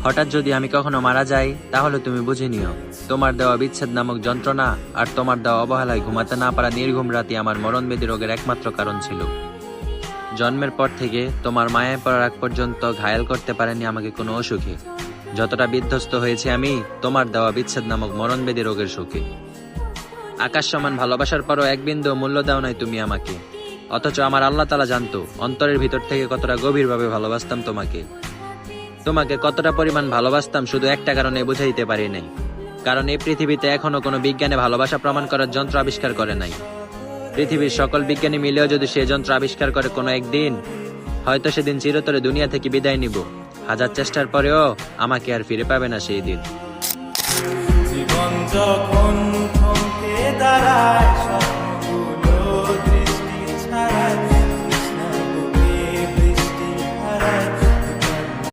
হঠাৎ যদি আমি কখনো মারা যাই তাহলে তুমি বুঝে নিও তোমার দেওয়া বিচ্ছেদ নামক যন্ত্রণা আর তোমার দেওয়া অবহেলায় ঘুমাতে না পারা নির্ঘুম রাতি আমার মরণবেদী রোগের একমাত্র কারণ ছিল। জন্মের পর থেকে তোমার মায়ায় পড়ার আগ পর্যন্ত ঘায়েল করতে পারেনি আমাকে কোনো অসুখে, যতটা বিধ্বস্ত হয়েছে আমি তোমার দেওয়া বিচ্ছেদ নামক মরণবেদী রোগের সুখে। আকাশ সমান ভালোবাসার পরও এক বিন্দু মূল্য দাও নাই তুমি আমাকে, অথচ আমার আল্লাহ তাআলা জানতো অন্তরের ভিতর থেকে কতটা গভীরভাবে ভালোবাসতাম তোমাকে। তোমাকে কতটা পরিমাণ ভালোবাসতাম শুধু একটা কারণে বুঝাইতে পারি নাই, কারণ এই পৃথিবীতে এখনো কোনো বিজ্ঞানে ভালোবাসা প্রমাণ করার যন্ত্র আবিষ্কার করে নাই। পৃথিবীর সকল বিজ্ঞানী মিলেও যদি সে যন্ত্র আবিষ্কার করে কোনো একদিন, হয়তো সেদিন চিরতরে দুনিয়া থেকে বিদায় নিব। হাজার চেষ্টার পরেও আমাকে আর ফিরে পাবে না সেই দিন। জীবন যখন থমকে দাঁড়ায়